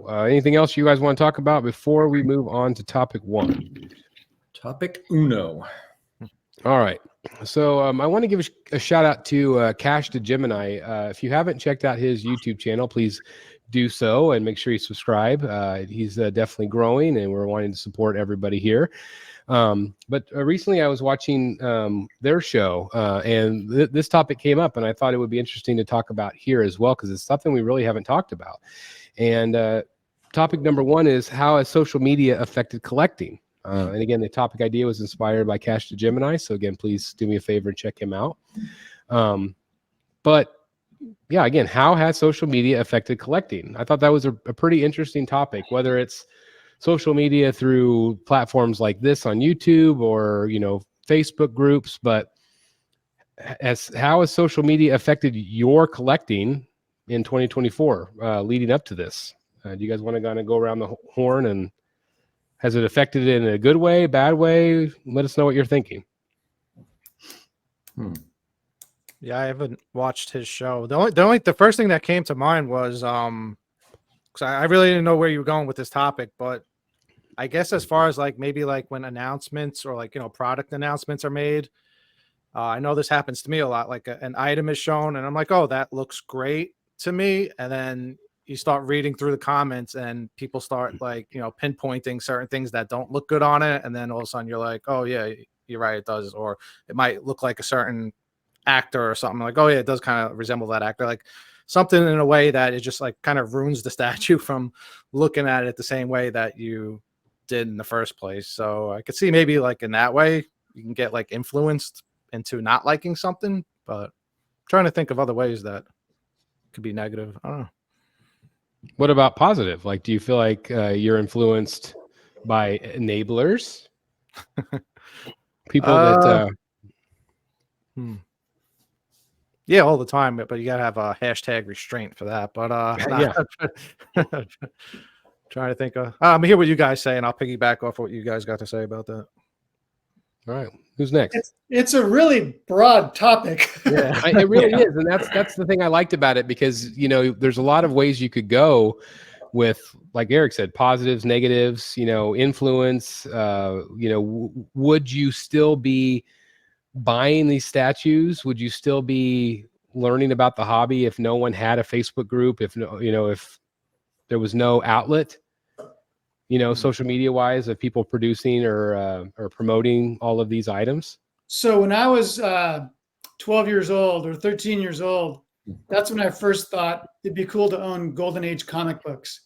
Anything else you guys want to talk about before we move on to topic 1? Topic uno. All right. So I want to give a shout out to Cash to Gemini. If you haven't checked out his YouTube channel, please do so and make sure you subscribe. He's definitely growing, and we're wanting to support everybody here. But recently I was watching their show and this topic came up, and I thought it would be interesting to talk about here as well, because it's something we really haven't talked about. And topic number 1 is, how has social media affected collecting? And again, the topic idea was inspired by Cash to Gemini. So again, please do me a favor and check him out. But yeah, again, how has social media affected collecting? I thought that was a pretty interesting topic, whether it's social media through platforms like this on YouTube or, Facebook groups, but how has social media affected your collecting in 2024 leading up to this? Do you guys want to kind of go around the horn, and has it affected it in a good way, bad way? Let us know what you're thinking. Yeah, I haven't watched his show. The first thing that came to mind was because I really didn't know where you were going with this topic, but I guess as far as maybe when announcements or product announcements are made, I know this happens to me a lot. An item is shown and I'm like, oh, that looks great to me, and then you start reading through the comments and people start pinpointing certain things that don't look good on it, and then all of a sudden you're like, oh yeah, you're right, it does. Or it might look like a certain actor or something, like, oh yeah, it does kind of resemble that actor, like something in a way that it just kind of ruins the statue from looking at it the same way that you did in the first place. So I could see maybe in that way you can get influenced into not liking something, but I'm trying to think of other ways that could be negative. I don't know. What about positive? Do you feel like you're influenced by enablers? People that yeah, all the time, but you gotta have a hashtag restraint for that. But yeah. Trying to think of hear what you guys say, and I'll piggyback off what you guys got to say about that. All right, who's next? It's a really broad topic. Yeah, it really is, and that's the thing I liked about it, because there's a lot of ways you could go with, like Eric said, positives, negatives, influence. Would you still be buying these statues? Would you still be learning about the hobby if no one had a Facebook group? If if there was no outlet, social media wise, of people producing or promoting all of these items? So when I was 12 years old or 13 years old, that's when I first thought it'd be cool to own Golden Age comic books.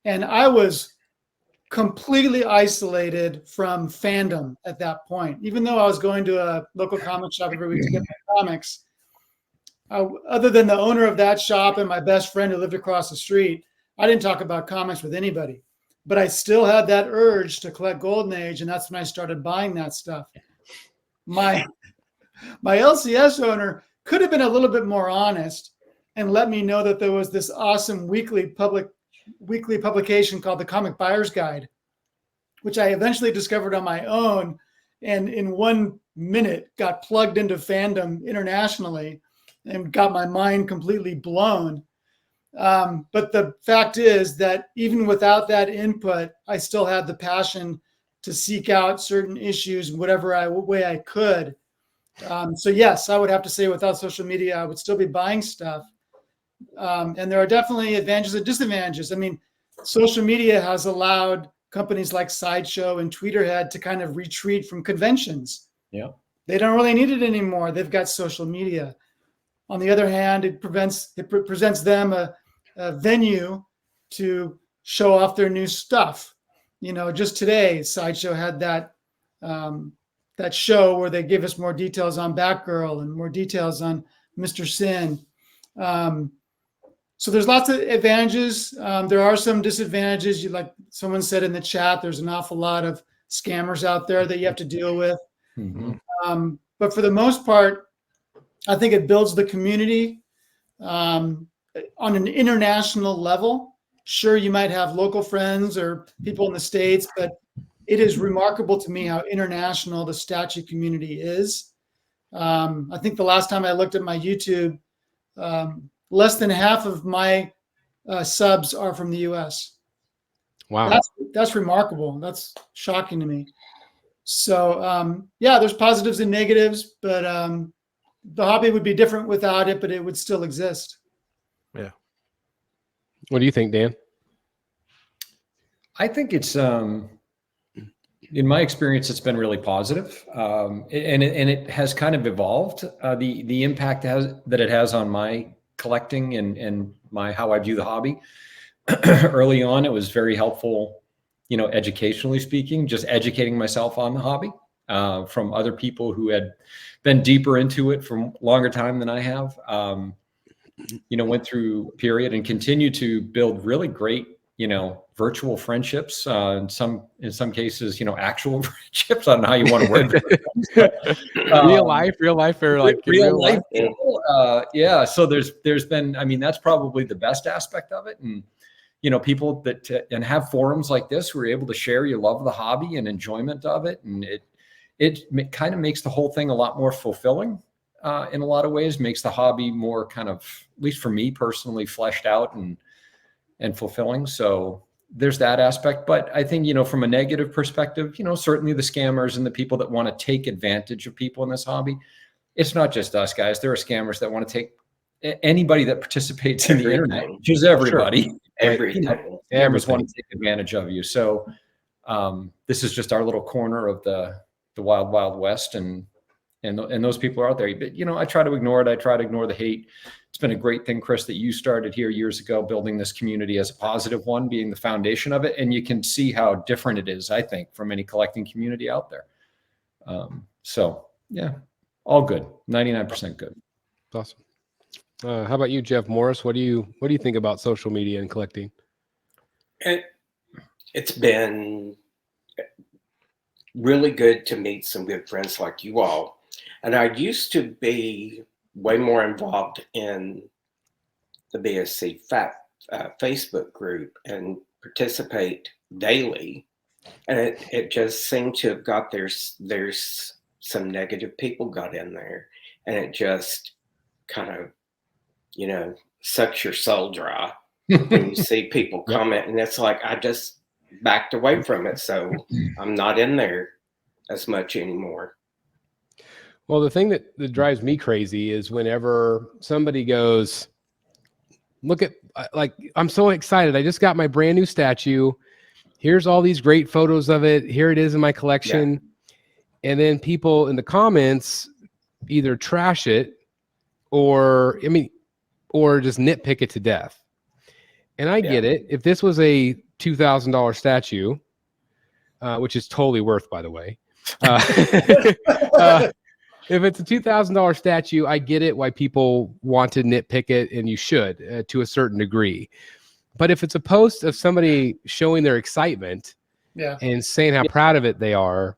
And I was completely isolated from fandom at that point. Even though I was going to a local comic shop every week to get my comics, other than the owner of that shop and my best friend who lived across the street, I didn't talk about comics with anybody. But I still had that urge to collect Golden Age, and that's when I started buying that stuff. My LCS owner could have been a little bit more honest and let me know that there was this awesome weekly publication called the Comic Buyer's Guide, which I eventually discovered on my own, and in 1 minute got plugged into fandom internationally and got my mind completely blown. But the fact is that even without that input, I still had the passion to seek out certain issues whatever way I could. So yes, I would have to say without social media, I would still be buying stuff. And there are definitely advantages and disadvantages. I mean, social media has allowed companies like Sideshow and Tweeterhead to kind of retreat from conventions. Yeah. They don't really need it anymore. They've got social media. On the other hand, it presents them a venue to show off their new stuff. Just today, Sideshow had that show where they give us more details on Batgirl and more details on Mr. Sin. So there's lots of advantages. There are some disadvantages. Like someone said in the chat, there's an awful lot of scammers out there that you have to deal with. Mm-hmm. But for the most part, I think it builds the community on an international level. Sure, you might have local friends or people in the States, but it is remarkable to me how international the statue community is. I think the last time I looked at my YouTube, less than half of my subs are from the US. Wow. That's remarkable. That's shocking to me. So yeah, there's positives and negatives, but the hobby would be different without it, but it would still exist. Yeah. What do you think, Dan? I think it's in my experience, it's been really positive, and it has kind of evolved. The impact that it has on my collecting and my how I view the hobby. Early on, it was very helpful, educationally speaking, just educating myself on the hobby from other people who had been deeper into it for a longer time than I have. Went through a period and continue to build really great, virtual friendships. In some cases, actual friendships. I don't know how you want to word it. Real life, or like real life. People, yeah. So there's been. I mean, that's probably the best aspect of it, and people that and have forums like this who are able to share your love of the hobby and enjoyment of it, and it kind of makes the whole thing a lot more fulfilling. In a lot of ways, makes the hobby more kind of, at least for me personally, fleshed out and fulfilling. So there's that aspect. But I think, from a negative perspective, certainly the scammers and the people that want to take advantage of people in this hobby. It's not just us guys. There are scammers that want to take anybody that participates in the internet, which is everybody. Sure. Everything. Scammers want to take advantage of you. So this is just our little corner of the wild, wild west. And those people are out there. But, I try to ignore it. I try to ignore the hate. It's been a great thing, Chris, that you started here years ago, building this community as a positive one, being the foundation of it. And you can see how different it is, I think, from any collecting community out there. So, yeah, all good. 99% good. Awesome. How about you, Jeff Morris? What do you think about social media and collecting? It's been really good to meet some good friends like you all. And I used to be way more involved in the BSC Facebook group and participate daily. And it just seemed to have got there's some negative people got in there. And it just kind of, sucks your soul dry when you see people comment. And it's like, I just backed away from it. So I'm not in there as much anymore. Well, the thing that drives me crazy is whenever somebody goes, look at, like, I'm so excited. I just got my brand new statue. Here's all these great photos of it. Here it is in my collection. Yeah. And then people in the comments either trash it or just nitpick it to death. And I get it. If this was a $2,000 statue, which is totally worth, by the way, if it's a $2,000 statue, I get it why people want to nitpick it, and you should to a certain degree. But if it's a post of somebody showing their excitement and saying how proud of it they are,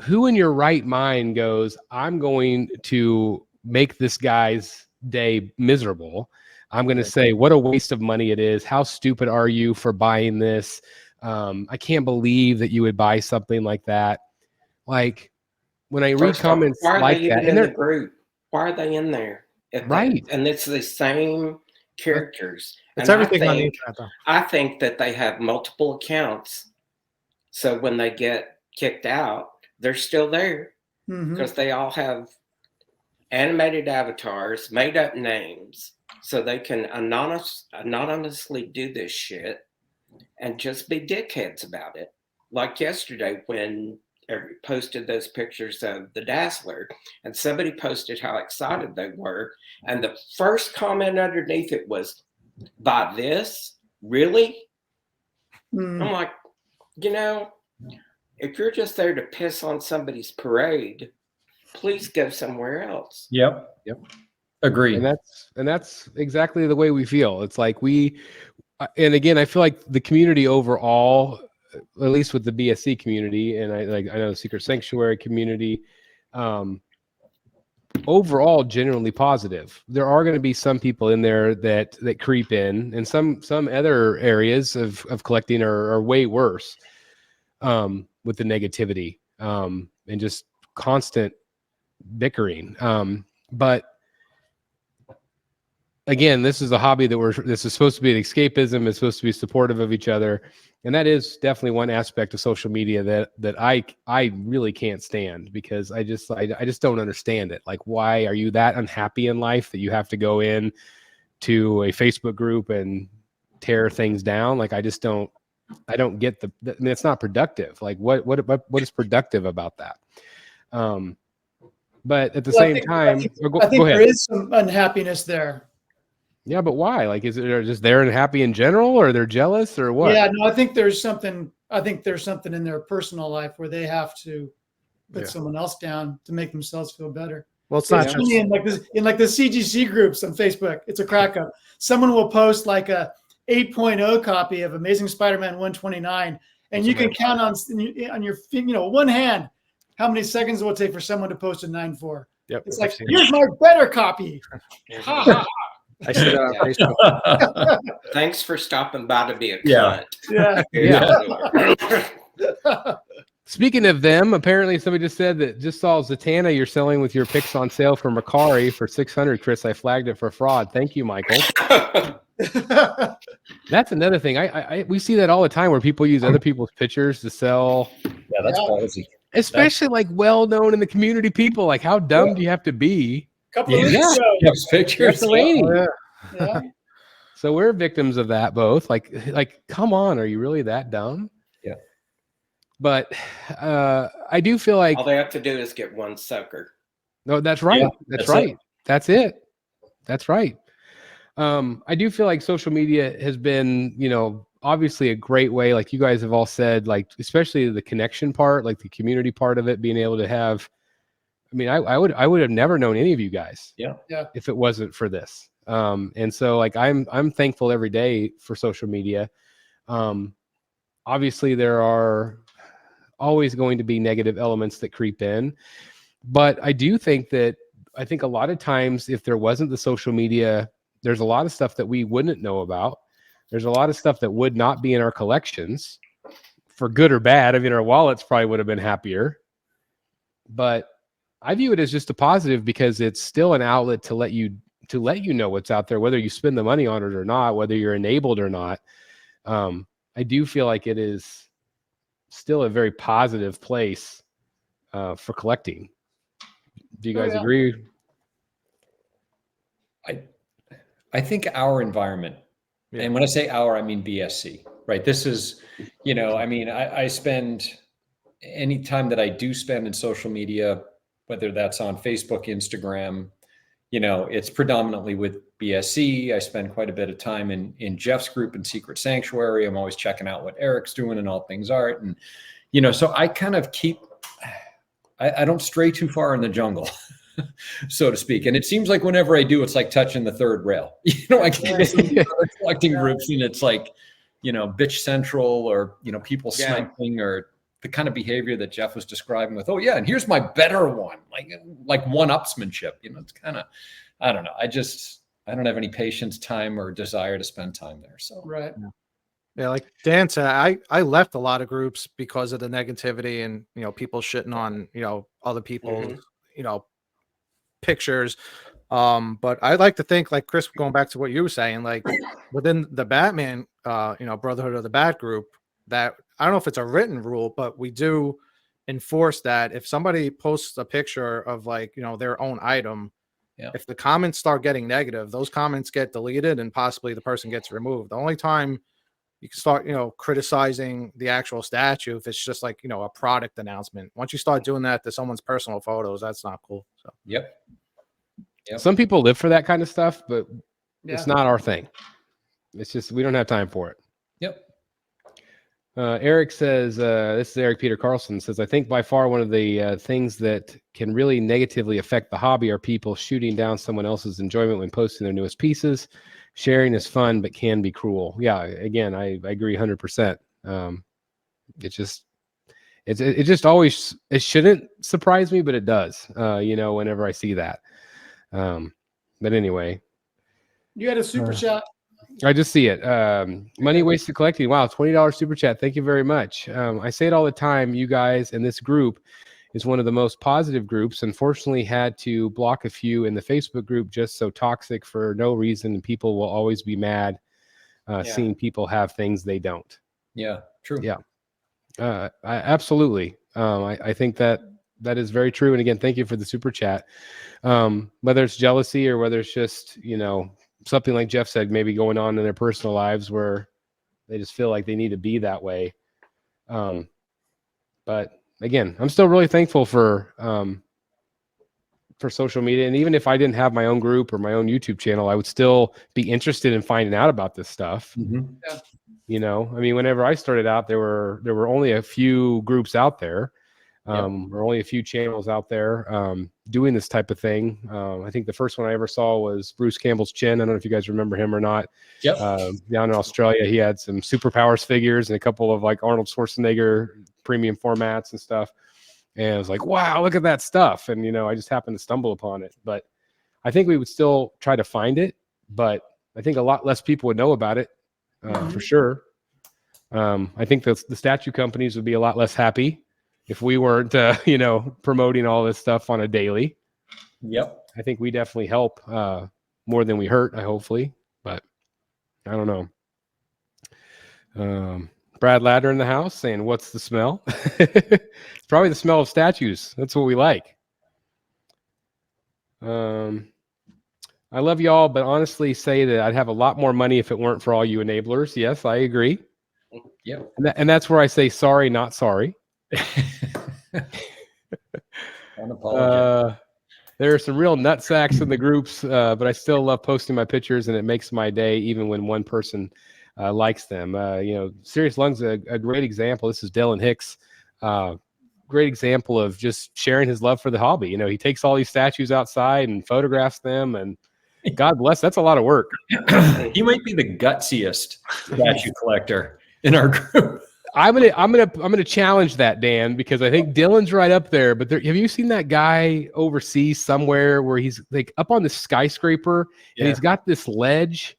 who in your right mind goes, I'm going to make this guy's day miserable? I'm going to say, what a waste of money it is. How stupid are you for buying this? I can't believe that you would buy something like that. Like, when I read comments like that, in the group, why are they in there? Right. And it's the same characters. It's everything on the internet, though. I think that they have multiple accounts. So when they get kicked out, they're still there because they all have animated avatars, made up names, so they can anonymously do this shit and just be dickheads about it. Like yesterday when posted those pictures of the Dazzler, and somebody posted how excited they were, and the first comment underneath it was, buy this? Really? I'm like, if you're just there to piss on somebody's parade, please go somewhere else. Yep. Agree. And that's exactly the way we feel. It's like and again, I feel like the community overall, at least with the BSC community, and I know the Secret Sanctuary community, overall generally positive. There are going to be some people in there that creep in, and some other areas of collecting are way worse with the negativity and just constant bickering. But again, this is a hobby that this is supposed to be an escapism. It's supposed to be supportive of each other. And that is definitely one aspect of social media that I really can't stand, because I just don't understand it. Like, why are you that unhappy in life that you have to go in to a Facebook group and tear things down? Like, I don't get I mean, it's not productive. Like, what is productive about that? But at the same time, I think there is some unhappiness there. Yeah, but why? Like, is it just they're unhappy in general, or they're jealous, or what? Yeah, no, I think there's something in their personal life where they have to put someone else down to make themselves feel better. Well, it's not just just in the CGC groups on Facebook. It's a crack up. Someone will post like a 8.0 copy of Amazing Spider-Man 129, and you can count on your one hand how many seconds it will take for someone to post a 9.4. Yep, it's like, here's my better copy. I see that on Facebook. Thanks for stopping by to be a cunt. Yeah. Speaking of them, apparently somebody just said that just saw Zatanna you're selling with your picks on sale for Macari for $600. Chris, I flagged it for fraud. Thank you, Michael. That's another thing. We see that all the time where people use other people's pictures to sell. Yeah, that's ballsy. Especially like well-known in the community people. Like, how dumb do you have to be? Couple of weeks ago. Pictures. Yeah. So we're victims of that both. Like, come on, are you really that dumb? Yeah. But I do feel like all they have to do is get one sucker. No, that's right. Yeah, that's right. It. That's it. That's right. I do feel like social media has been, obviously a great way, like you guys have all said, like, especially the connection part, like the community part of it, being able to have, I mean, I would have never known any of you guys if it wasn't for this. And so like, I'm thankful every day for social media. Obviously there are always going to be negative elements that creep in, but I do think that, I think a lot of times if there wasn't the social media, there's a lot of stuff that we wouldn't know about. There's a lot of stuff that would not be in our collections, for good or bad. I mean, our wallets probably would have been happier, but I view it as just a positive, because it's still an outlet to let you know what's out there, whether you spend the money on it or not, whether you're enabled or not. I do feel like it is still a very positive place for collecting. Do you guys agree? I think our environment, and when I say our, I mean BSC, right? This is, I mean, I spend any time that I do spend in social media, whether that's on Facebook, Instagram, it's predominantly with BSC. I spend quite a bit of time in Jeff's group in Secret Sanctuary. I'm always checking out what Eric's doing in all things art. And, so I kind of I don't stray too far in the jungle, so to speak. And it seems like whenever I do, it's like touching the third rail. I get into these other collecting groups, and it's like, bitch central, or, people sniping, or the kind of behavior that Jeff was describing with, oh yeah, and here's my better one, like one-upsmanship. It's kind of, I don't know. I don't have any patience, time, or desire to spend time there. So right. Yeah, like Dan said, I left a lot of groups because of the negativity and people shitting on other people's pictures. But I'd like to think, like Chris, going back to what you were saying, like within the Batman Brotherhood of the Bat group, that I don't know if it's a written rule, but we do enforce that if somebody posts a picture of like their own item, if the comments start getting negative, those comments get deleted and possibly the person gets removed. The only time you can start, criticizing the actual statue if it's just like, a product announcement. Once you start doing that to someone's personal photos, that's not cool. So Yep. Some people live for that kind of stuff, but it's not our thing. It's just, we don't have time for it. Yep. Eric says, this is Eric Peter Carlson, says, I think by far one of the things that can really negatively affect the hobby are people shooting down someone else's enjoyment when posting their newest pieces. Sharing is fun, but can be cruel. Yeah, again, I agree 100%. It just always, it shouldn't surprise me, but it does, whenever I see that. But anyway. You had a super chat. I just see it. Money wasted collecting. Wow, $20 super chat. Thank you very much. I say it all the time, you guys in this group. is one of the most positive groups. Unfortunately, had to block a few in the Facebook group, just so toxic for no reason, and people will always be mad seeing people have things they don't. Yeah, true. Yeah, absolutely. I think that is very true. And again, thank you for the super chat. Whether it's jealousy or whether it's just, something like Jeff said, maybe going on in their personal lives where they just feel like they need to be that way. But again, I'm still really thankful for social media. And even if I didn't have my own group or my own YouTube channel, I would still be interested in finding out about this stuff. Mm-hmm. I mean, whenever I started out, there were only a few groups out there. Or only a few channels out there doing this type of thing. I think the first one I ever saw was Bruce Campbell's Chin. I don't know if you guys remember him or not. Yep. Down in Australia, he had some Superpowers figures and a couple of like Arnold Schwarzenegger premium formats and stuff. And I was like, wow, look at that stuff. And, I just happened to stumble upon it. But I think we would still try to find it. But I think a lot less people would know about it for sure. I think the statue companies would be a lot less happy if we weren't, promoting all this stuff on a daily. Yep. I think we definitely help more than we hurt, hopefully. But I don't know. Brad Ladner in the house saying, what's the smell? It's probably the smell of statues. That's what we like. I love y'all, but honestly say that I'd have a lot more money if it weren't for all you enablers. Yes, I agree. Yep. And that's where I say sorry, not sorry. There are some real nut sacks in the groups, but I still love posting my pictures, and it makes my day even when one person likes them. Serious Lungs a great example. This is Dylan Hicks. Great example of just sharing his love for the hobby. He takes all these statues outside and photographs them, and God bless, that's a lot of work. He might be the gutsiest statue collector in our group. I'm gonna challenge that, Dan, because I think Dylan's right up there. But have you seen that guy overseas somewhere where he's like up on the skyscraper and he's got this ledge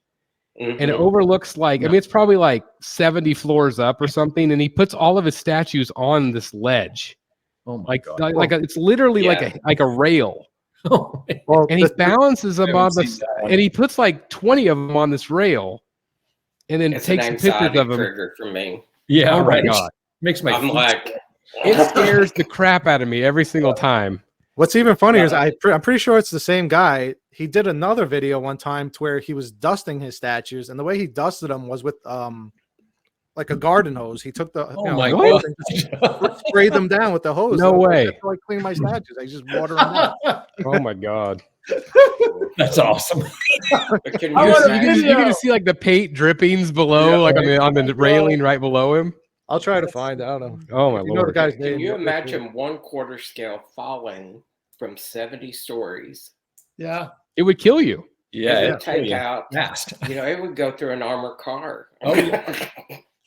and it overlooks it's probably like 70 floors up or something, and he puts all of his statues on this ledge. Oh my God! It's literally like a rail. And he balances them on this, and he puts like 20 of them on this rail, and then takes pictures of them. Trigger for me. Yeah, oh right. My God. Makes my it scares the crap out of me every single time. What's even funnier is I'm pretty sure it's the same guy. He did another video one time to where he was dusting his statues, and the way he dusted them was with like a garden hose. He took the God. and just sprayed them down with the hose. No way. I clean my statues. I just water them down. Oh my God. That's awesome. You can see like the paint drippings below, on the railing right below him. I'll try to find it. I don't know. Oh my Lord. The guy's Can name. you imagine 1/4 scale falling from 70 stories? Yeah. It would kill you. Yeah. It would take out fast. It would go through an armored car. Oh, yeah.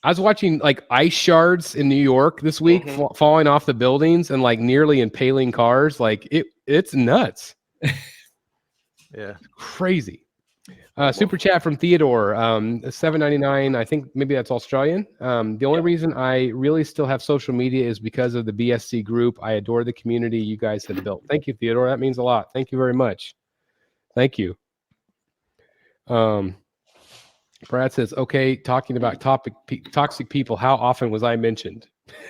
I was watching like ice shards in New York this week falling off the buildings and like nearly impaling cars. Like it's nuts. Yeah. Crazy. Super chat from Theodore, $7.99. I think maybe that's Australian. The only reason I really still have social media is because of the BSC group. I adore the community you guys have built. Thank you, Theodore. That means a lot. Thank you very much. Thank you. Brad says, okay, talking about toxic people, how often was I mentioned?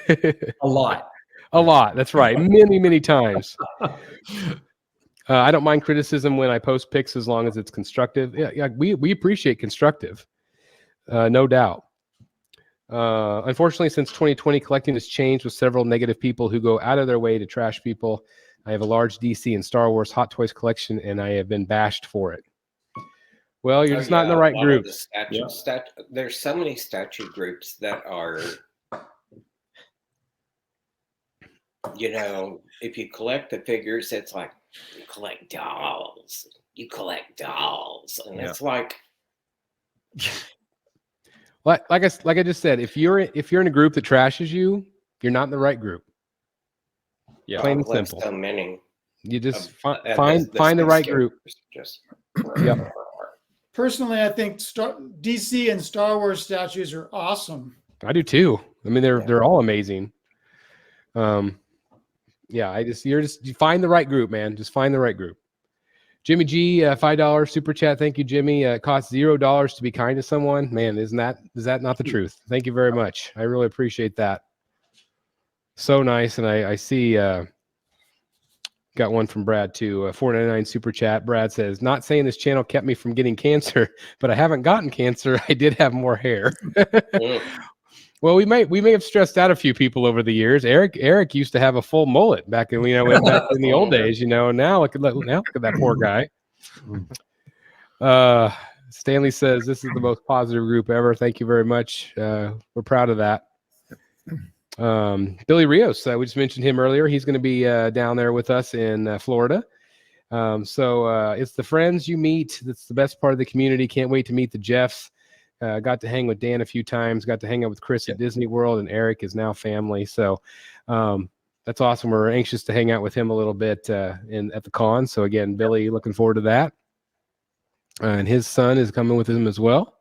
A lot. A lot. That's right. Many, many times. I don't mind criticism when I post pics as long as it's constructive. Yeah, we appreciate constructive, no doubt. Unfortunately, since 2020, collecting has changed with several negative people who go out of their way to trash people. I have a large DC and Star Wars Hot Toys collection, and I have been bashed for it. Well, you're just not in the right group. There's so many statue groups that are, if you collect the figures, it's like, you collect dolls. And it's like, like I just said, if you're in a group that trashes you, you're not in the right group. Yeah, plain and simple. So many. You just find the right group. Yep. Personally, I think DC and Star Wars statues are awesome. I do too. I mean, they're all amazing. Yeah, you find the right group, man. Just find the right group. Jimmy G, $5 super chat. Thank you, Jimmy. It costs $0 to be kind to someone. Man, is that not the truth? Thank you very much. I really appreciate that. So nice. And I see got one from Brad too. $4.99 super chat. Brad says, not saying this channel kept me from getting cancer, but I haven't gotten cancer. I did have more hair. Well, we may have stressed out a few people over the years. Eric used to have a full mullet back in back in the old days. Now look at that poor guy. Stanley says this is the most positive group ever. Thank you very much. We're proud of that. Billy Rios, we just mentioned him earlier. He's going to be down there with us in Florida. So it's the friends you meet that's the best part of the community. Can't wait to meet the Jeffs. Got to hang with Dan a few times, got to hang out with Chris at Disney World, and Eric is now family. So that's awesome. We're anxious to hang out with him a little bit at the con. So again, Billy, looking forward to that. And his son is coming with him as well.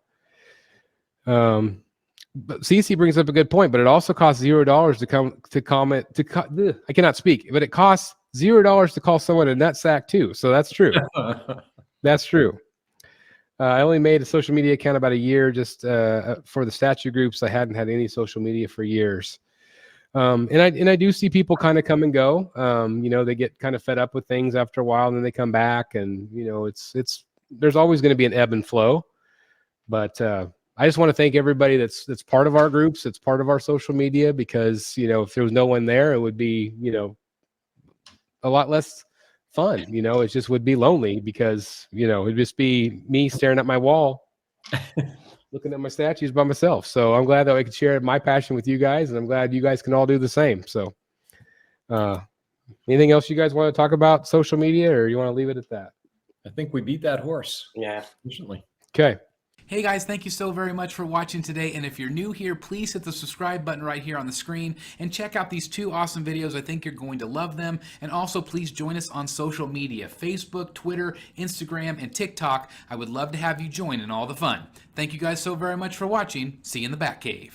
But Cece brings up a good point, but it also costs $0 I cannot speak, but it costs $0 to call someone a nutsack too. So that's true. That's true. I only made a social media account about a year just for the statue groups. I hadn't had any social media for years. And I do see people kind of come and go. They get kind of fed up with things after a while, and then they come back, and there's always going to be an ebb and flow. But I just want to thank everybody that's part of our groups, that's part of our social media, because if there was no one there, it would be a lot less fun. It just would be lonely, because it'd just be me staring at my wall looking at my statues by myself. So I'm glad that I could share my passion with you guys, and I'm glad you guys can all do the same. So anything else you guys want to talk about social media, or you want to leave it at that? I think we beat that horse. Yeah. Efficiently. Okay. Hey guys, thank you so very much for watching today, and if you're new here, please hit the subscribe button right here on the screen and check out these two awesome videos. I think you're going to love them. And also please join us on social media, Facebook, Twitter, Instagram, and TikTok. I would love to have you join in all the fun. Thank you guys so very much for watching. See you in the Batcave.